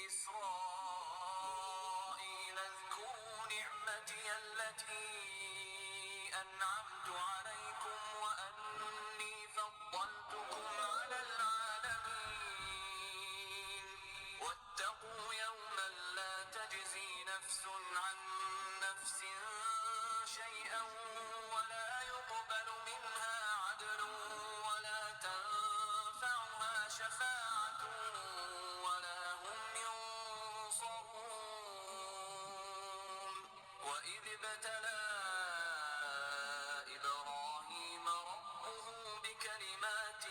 إسرائيل اذكروا نعمتي التي أنعمت عليكم وأني فضلتكم على العالمين واتقوا يوما لا تجزي نفس عن نفس شيئا ولا يقبل منها عدل ولا تنفعها شفاعة ولا هم ينصرون وإذ ابتلى إبراهيم ربه بكلمات